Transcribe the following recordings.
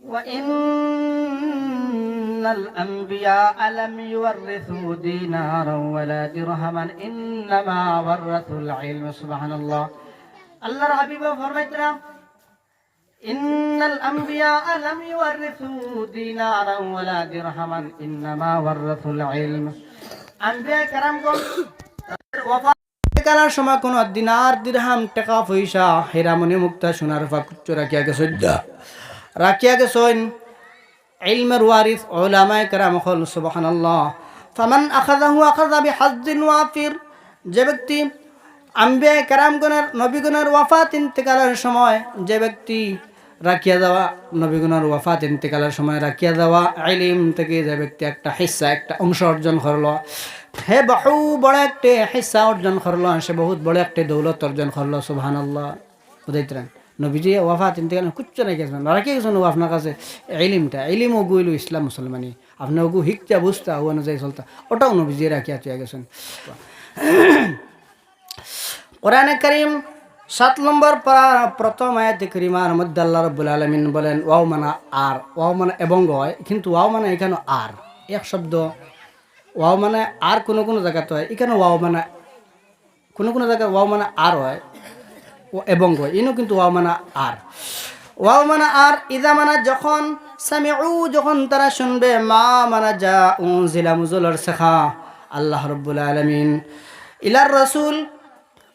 وإن الأنبياء لم يورثوا دينارا ولا درهما إنما ورثوا العلم سبحان الله الله حبيب فرمائتنا إن الأنبياء لم يورثوا دينارا ولا درهما إنما ورثوا العلم أنبياء كرامكم colour সময় কোন দিনার দিরহাম টাকা পয়সা হীরামণি মুক্তা সোনার রূপা কুচ্চ রাখিয়া গেছেন ইলমের ওয়ারিস উলামায়ে কেরাম হল সুবহানাল্লাহ ফামান আখাযাহু আখাযা বিহাজ্জিন ওয়াফির যে ব্যক্তি আম্বিয়ায়ে কেরামগণের নবীগণের ওয়াফাত ইন্তেকালের সময় যে ব্যক্তি রাখিয়া যাওয়া নবীগণের ওয়াফাত ইন্তেকালের সময় রাখিয়া যাওয়া ইলম থেকে যে ব্যক্তি একটা হিস্সা একটা অংশ অর্জন করলো হে বহু বড় একটা হিস্সা অর্জন করলো সে বহুত বড় একটা দৌলত অর্জন করলো সুবহানাল্লাহ বুঝাইতেন নবীজি ওয়াফাত ইন্তেকাল কুচ্ছ নাই গেছেন রাখিয়া গেছেন ও আপনার কাছে ইলমটা ইলম ও গুইল ইসলাম মুসলমানি আপনি ওগু হিকতা বুঝতা ও অনুযায়ী চলতা ওটাও নবীজি রাখিয়া চুয়া গেছেন কোরআনে কারীম 7 নম্বর প্রথম আয়াতে কারিমার মধ্যে আল্লাহ রাব্বুল আলামিন বলেন ওয়াও মানে আর ওয়াও মানে এবং হয় কিন্তু ওয়াও মানে এখানে আর এক শব্দ ওয়াও মানে আর কোন কোন জায়গাতে হয় এখানে ওয়াও মানে কোন কোন জায়গায় ওয়াও মানে আর হয় ও এবং হয় ইনো কিন্তু ওয়াও মানে আর ইদা মানে যখন সামিউ যখন তারা শুনবে মা মানে যা উনজিলা মুজলর শেখা আল্লাহ রাব্বুল আলামিন ইলার রাসূল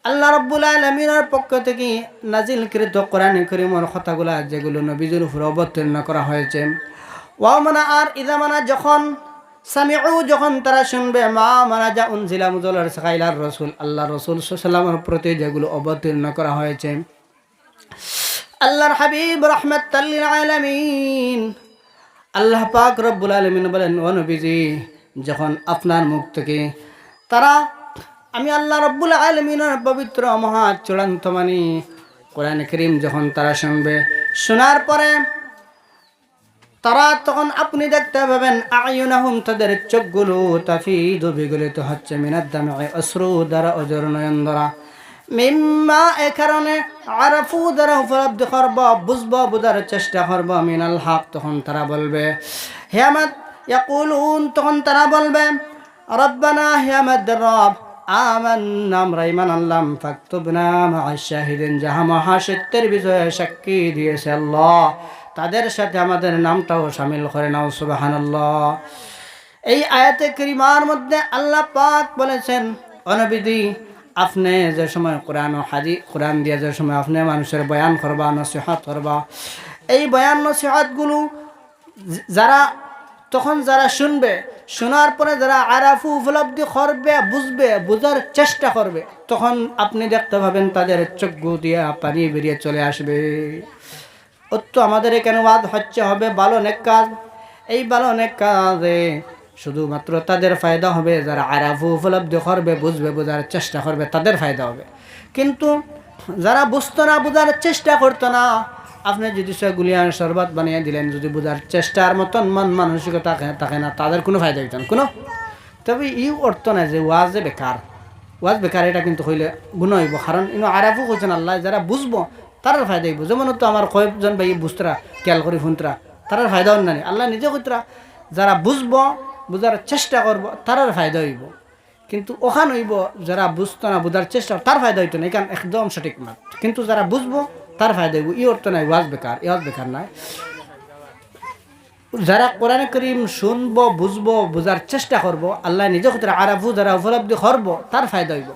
আল্লাহ রাব্বুল আলামিনের পক্ষ থেকে নাজিলকৃত কোরআন কারীমের কথাগুলা যেগুলো নবীজির উপর অবতীর্ণ করা হয়েছে ওয়া মানা আর ইদা মানা যখন সামিউ যখন তারা শুনবে মা মানা যা উনজিলা মুজলার সাইলার রাসূল আল্লাহ রাসূল সাল্লাল্লাহু আলাইহি ওয়াসাল্লামের প্রতি যেগুলো অবতীর্ণ করা হয়েছে আল্লাহর হাবিব রাহমাতাল লিল আলামিন আল্লাহ পাক রব্বুল আলামিন বলেন ও নবীজি যখন আপনার মুখ থেকে তারা আমি আল্লাহ রাব্বুল আলামিনের পবিত্র মহা চূড়ান্ত মানি কোরআন কারীম যখন তারা শুনবে শোনার পরে তারা তখন আপনি দেখতে পাবেন আয়ুনাহুম তাদের চোখগুলো তাফিদু বিগলিত হচ্ছে মিনাদ দামে অশ্রু দ্বারা অজর নয়ন দ্বারা মিম্মা এ কারণে আরাফু দ্বারা উপলব্ধি করব বুঝব বুঝার চেষ্টা করব মিনাল হক তখন তারা বলবে হে আমাদ ইয়াকুলুন তখন তারা বলবে রব্বানা হে আমাদের রব আমান্না আমরা ঈমান আনলাম ফাকতুবনা মা'আশ শাহিদিন যাহা মহাসত্যের বিষয়ে সাক্ষী দিয়েছে আল্লাহ তাদের সাথে আমাদের নামটাও শামিল করে নাও সুবহানাল্লাহ এই আয়াতে কারিমার মধ্যে আল্লাহ পাক বলেছেন ও নবীজি আপনি যে সময় কোরআন ও হাদিস কোরআন দিয়ে যে সময় আপনি মানুষের বয়ান করবা নসিহত করবা এই বয়ান নসিহতগুলো যারা তখন যারা শুনবে শোনার পরে যারা আরাফু উপলব্ধি করবে বুঝবে বুঝার চেষ্টা করবে তখন আপনি দেখতে পাবেন তাদের চোখ দিয়ে পানি বেরিয়ে চলে আসবে তো আমাদের এখানে ওয়াজ হচ্ছে হবে ভালো নেক কাজ এই ভালো নেক কাজে শুধুমাত্র তাদের ফায়দা হবে যারা আরাফু উপলব্ধি করবে বুঝবে বোঝার চেষ্টা করবে তাদের ফায়দা হবে কিন্তু যারা বুঝতো না বোঝার চেষ্টা করতো না আপনি যদি সে গুলিয়ান শরবত বানিয়ে দিলেন যদি বোঝার চেষ্টার মতন মন মানসিকতা থাকে না তাদের কোনো ফায়দা হইত না কোনো তবে ই অর্থ নাই যে ওয়াজ বেকার এটা কিন্তু হইলে গুণ হইব কারণ ইনো আরাফু করছেন আল্লাহ যারা বুঝবো তার ফায়দা হইব যেমন তো আমার কয়েকজন ভাই বুঝতরা খেয়াল করি ফুন্তরা তার ফায়দা হন না আল্লাহ নিজে কইতরা যারা বুঝবো বোঝার চেষ্টা করবো তার ফায়দা হইব কিন্তু ওখান হইব যারা বুঝতো না বোঝার চেষ্টা তার ফায়দা হইতো না এখান একদম সঠিক মাত কিন্তু যারা বুঝবো তার ফায়দা হইব ই অর্থ নাই ওয়াজ বেকার নাই যারা কোরআন কারীম শুনবো বুঝবো বোঝার চেষ্টা করবো আল্লাহ নিজে কইতরা আরাফু যারা উপলব্ধি করবো তার ফায়দা হইব